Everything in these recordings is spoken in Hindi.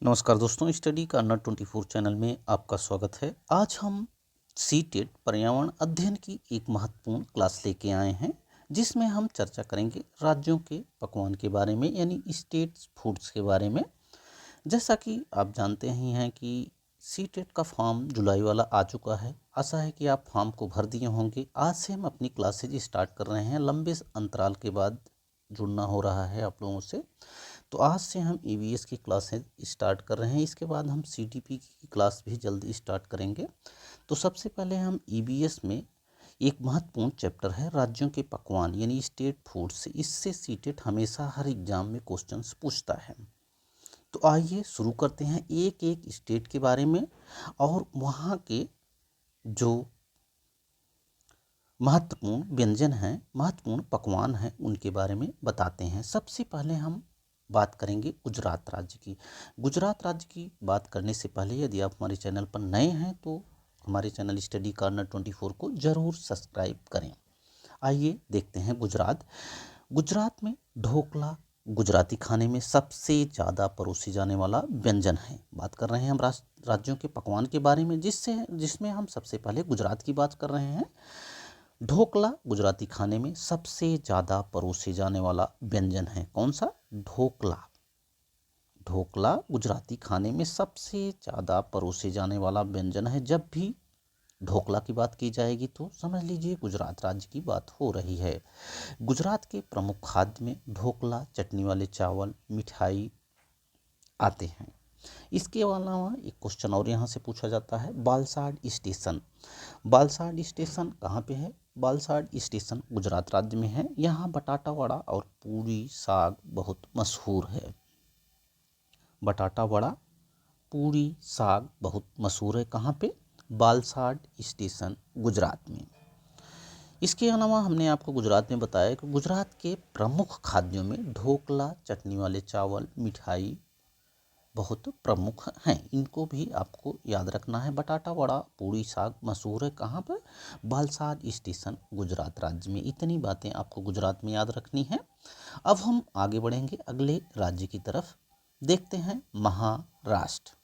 नमस्कार दोस्तों, स्टडी कार्नर 24 चैनल में आपका स्वागत है। आज हम सीटेट पर्यावरण अध्ययन की एक महत्वपूर्ण क्लास लेके आए हैं, जिसमें हम चर्चा करेंगे राज्यों के पकवान के बारे में, यानी स्टेट फूड्स के बारे में। जैसा कि आप जानते ही हैं कि सीटेट का फॉर्म जुलाई वाला आ चुका है। आशा है कि आप फॉर्म को भर दिए होंगे। आज से हम अपनी क्लासेज स्टार्ट कर रहे हैं। लंबे अंतराल के बाद जुड़ना हो रहा है आप लोगों से। तो आज से हम ईवीएस की क्लासेज स्टार्ट कर रहे हैं। इसके बाद हम सीटीपी की क्लास भी जल्दी स्टार्ट करेंगे। तो सबसे पहले हम ईवीएस में एक महत्वपूर्ण चैप्टर है राज्यों के पकवान, यानी स्टेट फूड्स। इससे सीटेट हमेशा हर एग्जाम में क्वेश्चंस पूछता है। तो आइए शुरू करते हैं एक एक स्टेट के बारे में और वहाँ के जो महत्वपूर्ण व्यंजन हैं, महत्वपूर्ण पकवान हैं, उनके बारे में बताते हैं। सबसे पहले हम बात करेंगे गुजरात राज्य की। गुजरात राज्य की बात करने से पहले यदि आप हमारे चैनल पर नए हैं तो हमारे चैनल स्टडी कार्नर 24 को ज़रूर सब्सक्राइब करें। आइए देखते हैं गुजरात। गुजरात में ढोकला गुजराती खाने में सबसे ज़्यादा परोसे जाने वाला व्यंजन है। बात कर रहे हैं हम राज्यों के पकवान के बारे में, जिसमें हम सबसे पहले गुजरात की बात कर रहे हैं। ढोकला गुजराती खाने में सबसे ज़्यादा परोसे जाने वाला व्यंजन है। कौन सा? ढोकला। ढोकला गुजराती खाने में सबसे ज़्यादा परोसे जाने वाला व्यंजन है। जब भी ढोकला की बात की जाएगी तो समझ लीजिए गुजरात राज्य की बात हो रही है। गुजरात के प्रमुख खाद्य में ढोकला, चटनी वाले चावल, मिठाई आते हैं। इसके अलावा एक क्वेश्चन और यहाँ से पूछा जाता है, बालसाड स्टेशन। बालसाड स्टेशन कहाँ पे है? बालसाड स्टेशन गुजरात राज्य में है। यहाँ बटाटा वड़ा और पूरी साग बहुत मशहूर है। बटाटा वड़ा, पूरी साग बहुत मशहूर है। कहाँ पे? बालसाड स्टेशन गुजरात में। इसके अलावा हमने आपको गुजरात में बताया कि गुजरात के प्रमुख खाद्यों में ढोकला, चटनी वाले चावल, मिठाई बहुत प्रमुख हैं। इनको भी आपको याद रखना है। बटाटा वड़ा, पूरी साग मशहूर है। कहाँ पर? बालसाड स्टेशन गुजरात राज्य में। इतनी बातें आपको गुजरात में याद रखनी है। अब हम आगे बढ़ेंगे अगले राज्य की तरफ। देखते हैं महाराष्ट्र।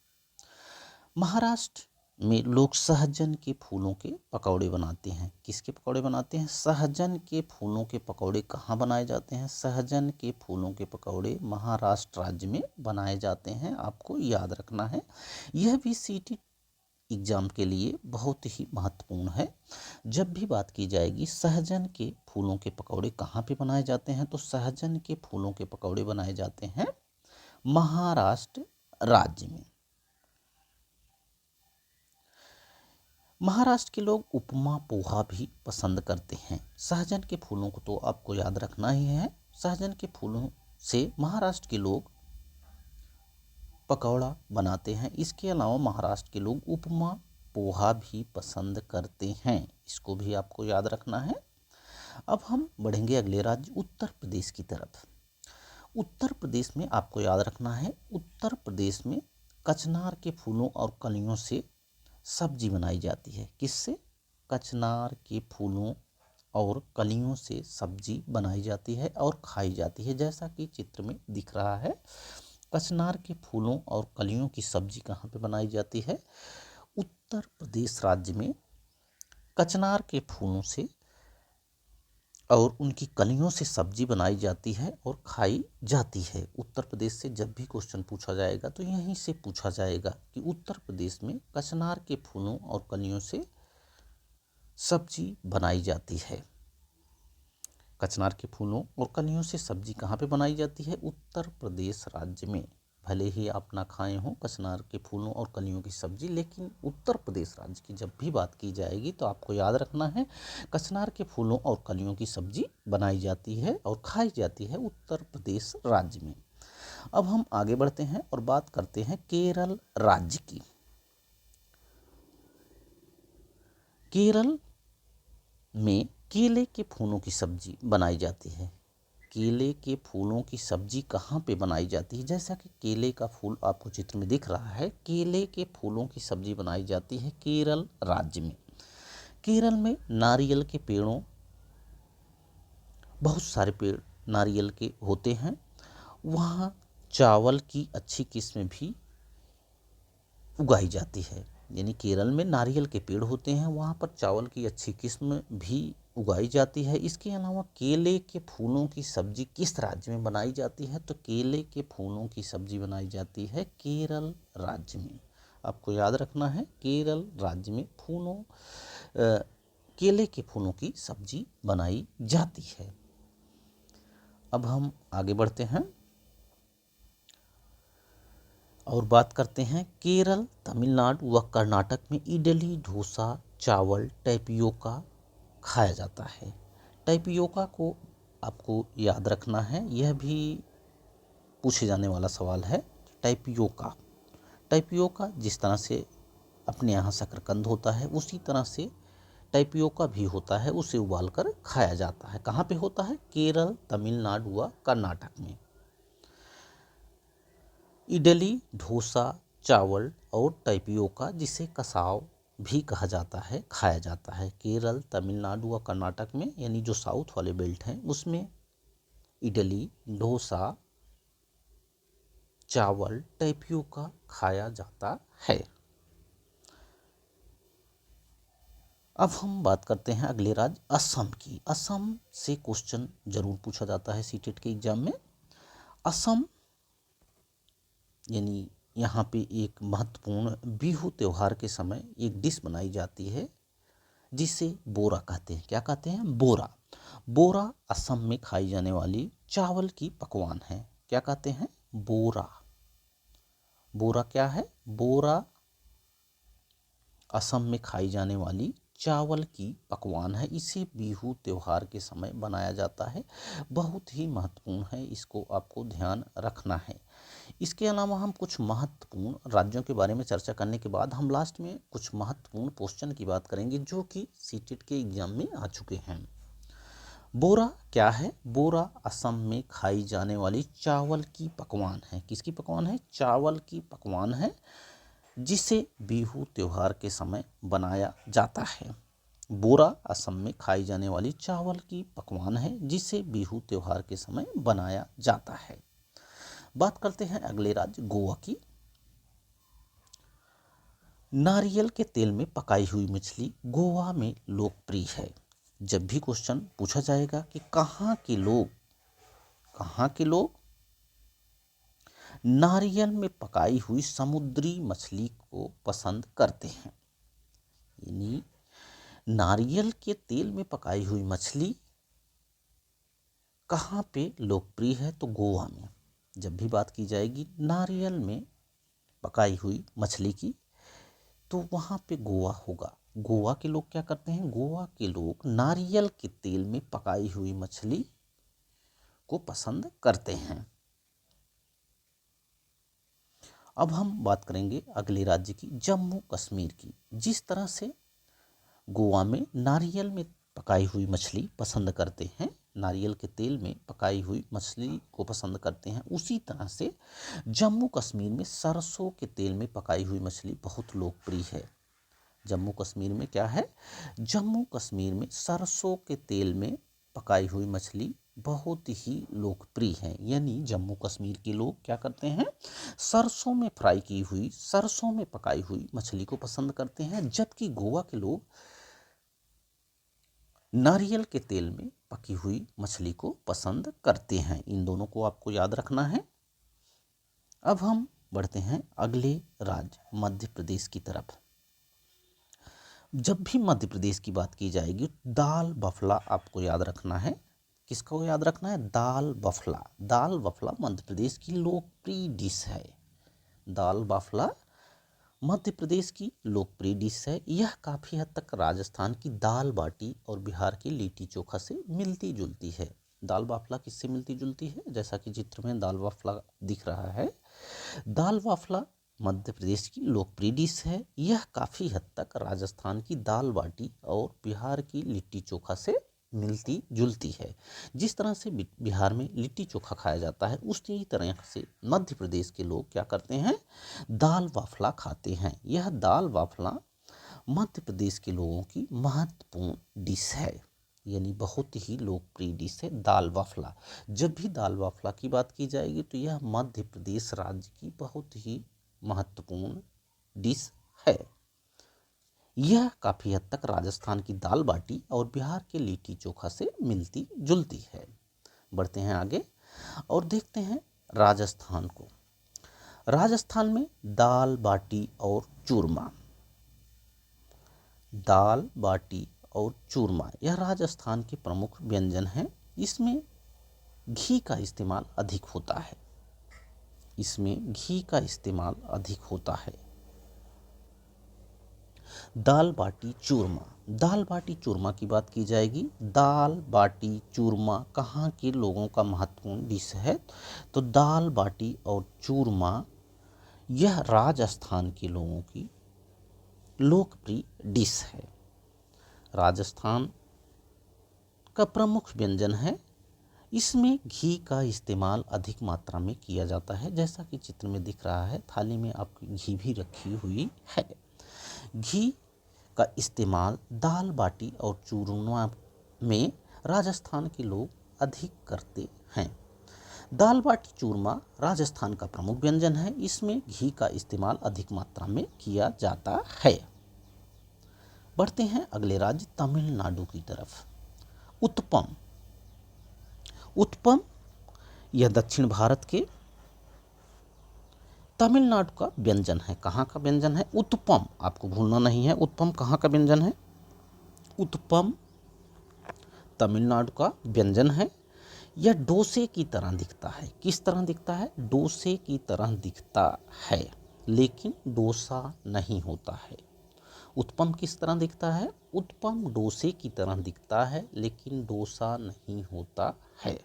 महाराष्ट्र में लोग सहजन के फूलों के पकौड़े बनाते हैं। किसके पकौड़े बनाते हैं? सहजन के फूलों के पकौड़े। कहाँ बनाए जाते हैं? सहजन के फूलों के पकौड़े महाराष्ट्र राज्य में बनाए जाते हैं। आपको याद रखना है। यह भी सीटी एग्जाम के लिए बहुत ही महत्वपूर्ण है। जब भी बात की जाएगी सहजन के फूलों के पकौड़े कहाँ पे बनाए जाते हैं, तो सहजन के फूलों के पकौड़े बनाए जाते हैं महाराष्ट्र राज्य में। महाराष्ट्र के लोग उपमा पोहा भी पसंद करते हैं। सहजन के फूलों को तो आपको याद रखना ही है। सहजन के फूलों से महाराष्ट्र के लोग पकौड़ा बनाते हैं। इसके अलावा महाराष्ट्र के लोग उपमा पोहा भी पसंद करते हैं। इसको भी आपको याद रखना है। अब हम बढ़ेंगे अगले राज्य उत्तर प्रदेश की तरफ। उत्तर प्रदेश में आपको याद रखना है, उत्तर प्रदेश में कचनार के फूलों और कलियों से सब्जी बनाई जाती है। किससे? कचनार के फूलों और कलियों से सब्जी बनाई जाती है और खाई जाती है। जैसा कि चित्र में दिख रहा है, कचनार के फूलों और कलियों की सब्जी कहाँ पे बनाई जाती है? उत्तर प्रदेश राज्य में कचनार के फूलों से और उनकी कलियों से सब्जी बनाई जाती है और खाई जाती है। उत्तर प्रदेश से जब भी क्वेश्चन पूछा जाएगा तो यहीं से पूछा जाएगा कि उत्तर प्रदेश में कचनार के फूलों और कलियों से सब्जी बनाई जाती है। कचनार के फूलों और कलियों से सब्जी कहाँ पे बनाई जाती है? उत्तर प्रदेश राज्य में। भले ही आप ना खाए हों कचनार के फूलों और कलियों की सब्जी, लेकिन उत्तर प्रदेश राज्य की जब भी बात की जाएगी तो आपको याद रखना है कचनार के फूलों और कलियों की सब्जी बनाई जाती है और खाई जाती है उत्तर प्रदेश राज्य में। अब हम आगे बढ़ते हैं और बात करते हैं केरल राज्य की। केरल में केले के फूलों की सब्जी बनाई जाती है। केले के फूलों की सब्जी कहाँ पे बनाई जाती है? जैसा कि केले का फूल आपको चित्र में दिख रहा है, केले के फूलों की सब्जी बनाई जाती है केरल राज्य में। केरल में नारियल के पेड़ों, बहुत सारे पेड़ नारियल के होते हैं। वहाँ चावल की अच्छी किस्म भी उगाई जाती है। यानी केरल में नारियल के पेड़ होते हैं, वहाँ पर चावल की अच्छी किस्म भी उगाई जाती है। इसके अलावा केले के फूलों की सब्जी किस राज्य में बनाई जाती है? तो केले के फूलों की सब्जी बनाई जाती है केरल राज्य में। आपको याद रखना है, केरल राज्य में केले के फूलों की सब्जी बनाई जाती है। अब हम आगे बढ़ते हैं और बात करते हैं केरल, तमिलनाडु व कर्नाटक में इडली, डोसा, चावल, टैपियोका खाया जाता है। टैपियोका को आपको याद रखना है, यह भी पूछे जाने वाला सवाल है। टैपियोका टैपियोका जिस तरह से अपने यहाँ शकरकंद होता है, उसी तरह से टैपियोका भी होता है, उसे उबालकर खाया जाता है। कहाँ पे होता है? केरल, तमिलनाडु व कर्नाटक में। इडली, डोसा, चावल और टैपियोका, जिसे कसाव भी कहा जाता है, खाया जाता है केरल, तमिलनाडु व कर्नाटक में। यानी जो साउथ वाले बेल्ट हैं उसमें इडली, डोसा, चावल, टैपियोका खाया जाता है। अब हम बात करते हैं अगले राज्य असम की। असम से क्वेश्चन जरूर पूछा जाता है सीटेट के एग्जाम में। असम यानी यहाँ पे एक महत्वपूर्ण बिहू त्यौहार के समय एक डिश बनाई जाती है जिसे बोरा कहते हैं। क्या कहते हैं? बोरा। बोरा असम में खाई जाने वाली चावल की पकवान है। क्या कहते हैं? बोरा। बोरा क्या है? बोरा असम में खाई जाने वाली चावल की पकवान है। इसे बिहू त्योहार के समय बनाया जाता है। बहुत ही महत्वपूर्ण है, इसको आपको ध्यान रखना है। इसके अलावा हम कुछ महत्वपूर्ण राज्यों के बारे में चर्चा करने के बाद हम लास्ट में कुछ महत्वपूर्ण क्वेश्चन की बात करेंगे जो कि सीटेट के एग्जाम में आ चुके हैं। बोरा क्या है? बोरा असम में खाई जाने वाली चावल की पकवान है। किसकी पकवान है? चावल की पकवान है, जिसे बिहू त्योहार के समय बनाया जाता है। बोरा असम में खाई जाने वाली चावल की पकवान है, जिसे बिहू त्योहार के समय बनाया जाता है। बात करते हैं अगले राज्य गोवा की। नारियल के तेल में पकाई हुई मछली गोवा में लोकप्रिय है। जब भी क्वेश्चन पूछा जाएगा कि कहाँ के लोग नारियल में पकाई हुई समुद्री मछली को पसंद करते हैं, यानी नारियल के तेल में पकाई हुई मछली कहाँ पे लोकप्रिय है? तो गोवा में। जब भी बात की जाएगी नारियल में पकाई हुई मछली की, तो वहाँ पे गोवा होगा। गोवा के लोग क्या करते हैं? गोवा के लोग नारियल के तेल में पकाई हुई मछली को पसंद करते हैं। अब हम बात करेंगे अगले राज्य की, जम्मू कश्मीर की। जिस तरह से गोवा में नारियल में पकाई हुई मछली पसंद करते हैं, नारियल के तेल में पकाई हुई मछली को पसंद करते हैं, उसी तरह से जम्मू कश्मीर में सरसों के तेल में पकाई हुई मछली बहुत लोकप्रिय है। जम्मू कश्मीर में क्या है? जम्मू कश्मीर में सरसों के तेल में पकाई हुई मछली बहुत ही लोकप्रिय है। यानी जम्मू कश्मीर के लोग क्या करते हैं? सरसों में फ्राई की हुई, सरसों में पकाई हुई मछली को पसंद करते हैं, जबकि गोवा के लोग नारियल के तेल में पकी हुई मछली को पसंद करते हैं। इन दोनों को आपको याद रखना है। अब हम बढ़ते हैं अगले राज्य मध्य प्रदेश की तरफ। जब भी मध्य प्रदेश की बात की जाएगी, दाल बफला आपको याद रखना है। किसको याद रखना है? दाल बफला। दाल बफला मध्य प्रदेश की लोकप्रिय डिश है। दाल बाफला मध्य प्रदेश की लोकप्रिय डिश है। यह काफ़ी हद तक राजस्थान की दाल बाटी और बिहार की लिट्टी चोखा से मिलती जुलती है। दाल बाफला किससे मिलती जुलती है? जैसा कि चित्र में दाल बाफला दिख रहा है। दाल बाफला मध्य प्रदेश की लोकप्रिय डिश है। यह काफ़ी हद तक राजस्थान की दाल बाटी और बिहार की लिट्टी चोखा से मिलती जुलती है। जिस तरह से बिहार में लिट्टी चोखा खाया जाता है, उसी तरह से मध्य प्रदेश के लोग क्या करते हैं? दाल बाफला खाते हैं। यह दाल बाफला मध्य प्रदेश के लोगों की महत्वपूर्ण डिश है, यानी बहुत ही लोकप्रिय डिश है दाल बाफला। जब भी दाल बाफला की बात की जाएगी तो यह मध्य प्रदेश राज्य की बहुत ही महत्वपूर्ण डिश है। यह काफ़ी हद तक राजस्थान की दाल बाटी और बिहार के लिट्टी चोखा से मिलती जुलती है। बढ़ते हैं आगे और देखते हैं राजस्थान को। राजस्थान में दाल बाटी और चूरमा, दाल बाटी और चूरमा यह राजस्थान के प्रमुख व्यंजन हैं। इसमें घी का इस्तेमाल अधिक होता है, इसमें घी का इस्तेमाल अधिक होता है। दाल बाटी चूरमा, दाल बाटी चूरमा की बात की जाएगी। दाल बाटी चूरमा कहाँ के लोगों का महत्वपूर्ण डिश है? तो दाल बाटी और चूरमा यह राजस्थान के लोगों की लोकप्रिय डिश है, राजस्थान का प्रमुख व्यंजन है। इसमें घी का इस्तेमाल अधिक मात्रा में किया जाता है, जैसा कि चित्र में दिख रहा है। थाली में आपकी घी भी रखी हुई है। घी का इस्तेमाल दाल बाटी और चूरमा में राजस्थान के लोग अधिक करते हैं। दाल बाटी चूरमा राजस्थान का प्रमुख व्यंजन है। इसमें घी का इस्तेमाल अधिक मात्रा में किया जाता है। बढ़ते हैं अगले राज्य तमिलनाडु की तरफ। उत्पम, उत्पम यह दक्षिण भारत के तमिलनाडु का व्यंजन है। कहाँ का व्यंजन है? उत्पम, आपको भूलना नहीं है। उत्पम कहाँ का व्यंजन है? उत्पम तमिलनाडु का व्यंजन है। यह डोसे की तरह दिखता है। किस तरह दिखता है? डोसे की तरह दिखता है, लेकिन डोसा नहीं होता है। उत्पम किस तरह दिखता है? उत्पम डोसे की तरह दिखता है, लेकिन डोसा नहीं होता है।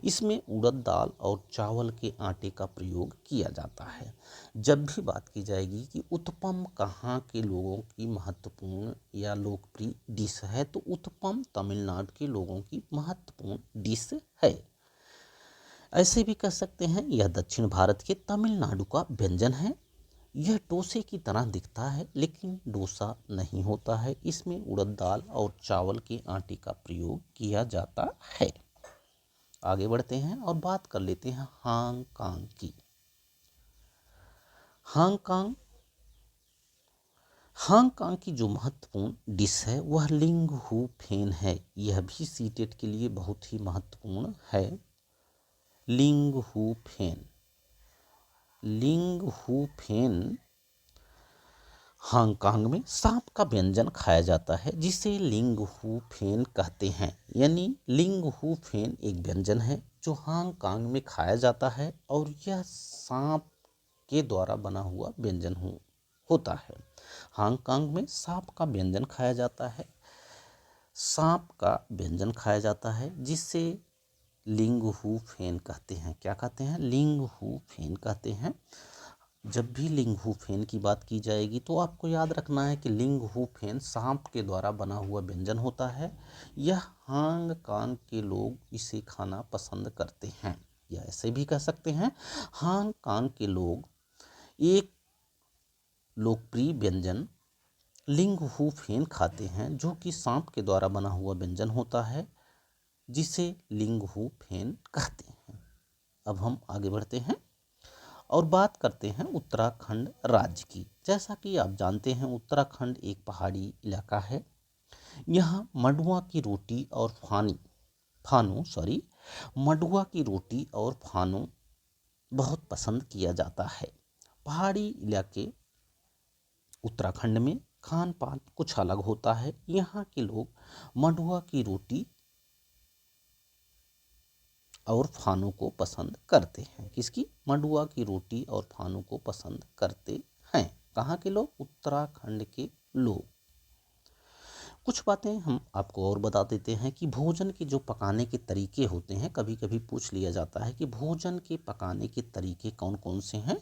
इसमें उड़द दाल और चावल के आटे का प्रयोग किया जाता है। जब भी बात की जाएगी कि उत्पम कहाँ के लोगों की महत्वपूर्ण या लोकप्रिय डिश है, तो उत्पम तमिलनाडु के लोगों की महत्वपूर्ण डिश है। ऐसे भी कह सकते हैं यह दक्षिण भारत के तमिलनाडु का व्यंजन है। यह डोसे की तरह दिखता है, लेकिन डोसा नहीं होता है। इसमें उड़द दाल और चावल के आटे का प्रयोग किया जाता है। आगे बढ़ते हैं और बात कर लेते हैं हांगकांग की। हांगकांग, हांगकांग की जो महत्वपूर्ण डिश है वह लिंग हू फेन है। यह भी सीटेट के लिए बहुत ही महत्वपूर्ण है। लिंग हू फेन, लिंग हू फेन हांगकांग में सांप का व्यंजन खाया जाता है, जिसे लिंग हू फेन कहते हैं। यानी लिंग हू फेन एक व्यंजन है जो हांगकांग में खाया जाता है, और यह सांप के द्वारा बना हुआ व्यंजन होता है। हांगकांग में सांप का व्यंजन खाया जाता है, सांप का व्यंजन खाया जाता है, जिसे लिंग हू फेन कहते हैं। क्या कहते हैं? लिंग हू फेन कहते हैं। जब भी लिंग हू फेन की बात की जाएगी तो आपको याद रखना है कि लिंग हू फेन सांप के द्वारा बना हुआ व्यंजन होता है। यह हांगकांग के लोग इसे खाना पसंद करते हैं, या ऐसे भी कह सकते हैं हांगकांग के लोग एक लोकप्रिय व्यंजन लिंग हू फेन खाते हैं, जो कि सांप के द्वारा बना हुआ व्यंजन होता है, जिसे लिंग हू फेन कहते हैं। अब हम आगे बढ़ते हैं और बात करते हैं उत्तराखंड राज्य की। जैसा कि आप जानते हैं उत्तराखंड एक पहाड़ी इलाका है। यहाँ मंडुआ की रोटी और मंडुआ की रोटी और फानू बहुत पसंद किया जाता है। पहाड़ी इलाके उत्तराखंड में खान पान कुछ अलग होता है। यहाँ के लोग मंडुआ की रोटी और फानू को पसंद करते हैं। किसकी? मंडुआ की रोटी और फानू को पसंद करते हैं। कहाँ के लोग? उत्तराखंड के लोग। कुछ बातें हम आपको और बता देते हैं कि भोजन के जो पकाने के तरीके होते हैं, कभी कभी पूछ लिया जाता है कि भोजन के पकाने के तरीके कौन कौन से हैं।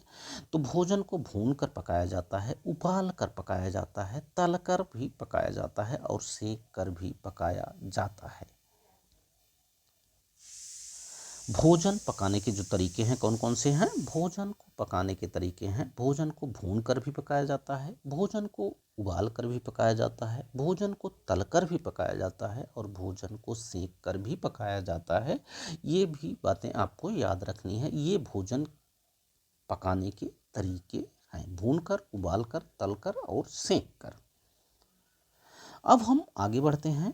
तो भोजन को भून कर पकाया जाता है, उबाल कर पकाया जाता है, तल कर भी पकाया जाता है, और सेक कर भी पकाया जाता है। भोजन पकाने के जो तरीके हैं कौन कौन से हैं? भोजन को पकाने के तरीके हैं, भोजन को भून कर भी पकाया जाता है, भोजन को उबाल कर भी पकाया जाता है, भोजन को तलकर भी पकाया जाता है, और भोजन को सेक कर भी पकाया जाता है। ये भी बातें आपको याद रखनी है। ये भोजन पकाने के तरीके हैं, भूनकर, उबालकर, तलकर और सेंक कर। अब हम आगे बढ़ते हैं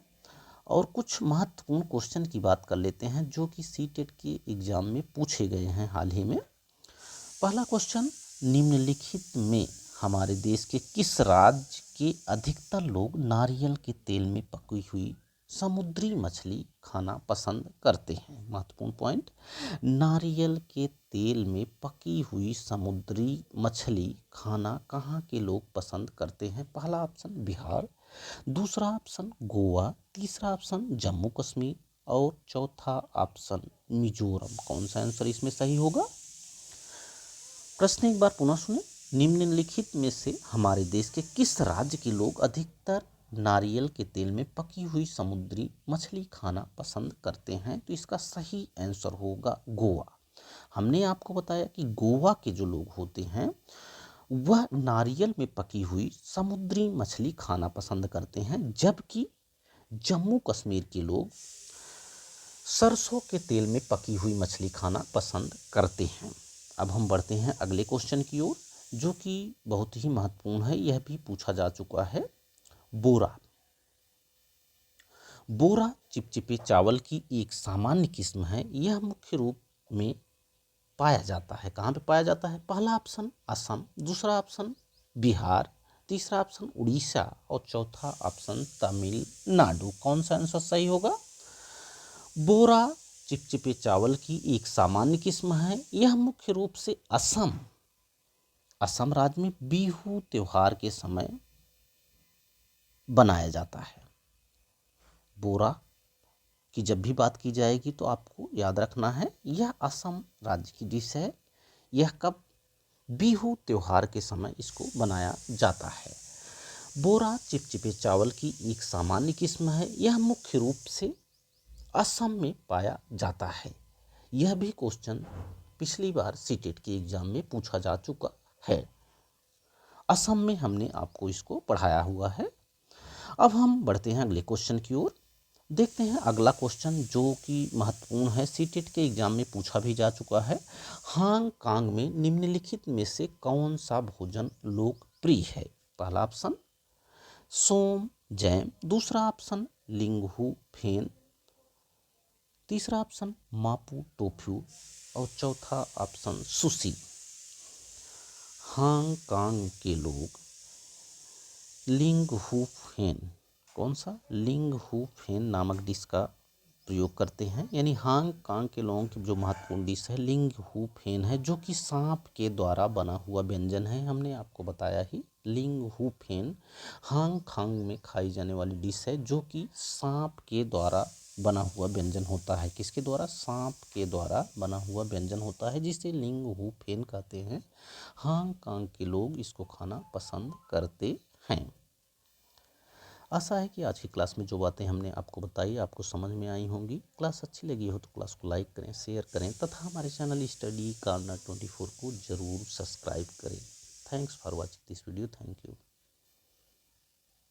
और कुछ महत्वपूर्ण क्वेश्चन की बात कर लेते हैं जो कि सीटेट के एग्जाम में पूछे गए हैं हाल ही में। पहला क्वेश्चन, निम्नलिखित में हमारे देश के किस राज्य के अधिकतर लोग नारियल के तेल में पकी हुई समुद्री मछली खाना पसंद करते हैं? महत्वपूर्ण पॉइंट, नारियल के तेल में पकी हुई समुद्री मछली खाना कहाँ के लोग पसंद करते हैं? पहला ऑप्शन बिहार, दूसरा ऑप्शन गोवा, तीसरा ऑप्शन जम्मू कश्मीर और चौथा ऑप्शन मिजोरम। कौन सा आंसर इसमें सही होगा? प्रश्न एक बार पुनः सुने। निम्नलिखित में से हमारे देश के किस राज्य के लोग अधिकतर नारियल के तेल में पकी हुई समुद्री मछली खाना पसंद करते हैं? तो इसका सही आंसर होगा गोवा। हमने आपको बताया कि गोवा के जो लोग होते हैं वह नारियल में पकी हुई समुद्री मछली खाना पसंद करते हैं, जबकि जम्मू कश्मीर के लोग सरसों के तेल में पकी हुई मछली खाना पसंद करते हैं। अब हम बढ़ते हैं अगले क्वेश्चन की ओर जो कि बहुत ही महत्वपूर्ण है, यह भी पूछा जा चुका है। बोरा। बोरा चिपचिपे चावल की एक सामान्य किस्म है। यह मुख्य रूप में पाया जाता है, कहाँ पे पाया जाता है? पहला ऑप्शन असम, दूसरा ऑप्शन बिहार, तीसरा ऑप्शन उड़ीसा और चौथा ऑप्शन तमिलनाडु। कौन सा आंसर सही होगा? बोरा चिपचिपे चावल की एक सामान्य किस्म है। यह मुख्य रूप से असम राज्य में बिहू त्योहार के समय बनाया जाता है। बोरा की जब भी बात की जाएगी तो आपको याद रखना है यह असम राज्य की डिश है। यह कब? बिहू त्योहार के समय इसको बनाया जाता है। बोरा चिपचिपे चावल की एक सामान्य किस्म है। यह मुख्य रूप से असम में पाया जाता है। यह भी क्वेश्चन पिछली बार सीटेट के एग्जाम में पूछा जा चुका है। असम में हमने आपको इसको पढ़ाया हुआ है। अब हम बढ़ते हैं अगले क्वेश्चन की ओर। देखते हैं अगला क्वेश्चन जो कि महत्वपूर्ण है, सीटेट के एग्जाम में पूछा भी जा चुका है। हांगकांग में निम्नलिखित में से कौन सा भोजन लोकप्रिय है? पहला ऑप्शन सोम जैम, दूसरा ऑप्शन लिंगहू फेन, तीसरा ऑप्शन मापू टोफ्यू और चौथा ऑप्शन सुशी। हांगकांग के लोग लिंगहू फेन, कौन सा? लिंगहू फेन नामक डिश का प्रयोग करते हैं। यानी हांगकांग के लोगों की जो महत्वपूर्ण डिश है लिंगहू फेन है, जो कि सांप के द्वारा बना हुआ व्यंजन है। हमने आपको बताया ही लिंगहू फेन हांगकांग में खाई जाने वाली डिश है जो कि सांप के द्वारा बना हुआ व्यंजन होता है। किसके द्वारा? सांप के द्वारा बना हुआ व्यंजन होता है जिसे लिंगहू फेन कहते हैं। हांगकांग के लोग इसको खाना पसंद करते हैं। आशा है कि आज की क्लास में जो बातें हमने आपको बताई आपको समझ में आई होंगी। क्लास अच्छी लगी हो तो क्लास को लाइक करें, शेयर करें तथा हमारे चैनल स्टडी कॉर्नर 24 को जरूर सब्सक्राइब करें। Thanks for watching this video. Thank you.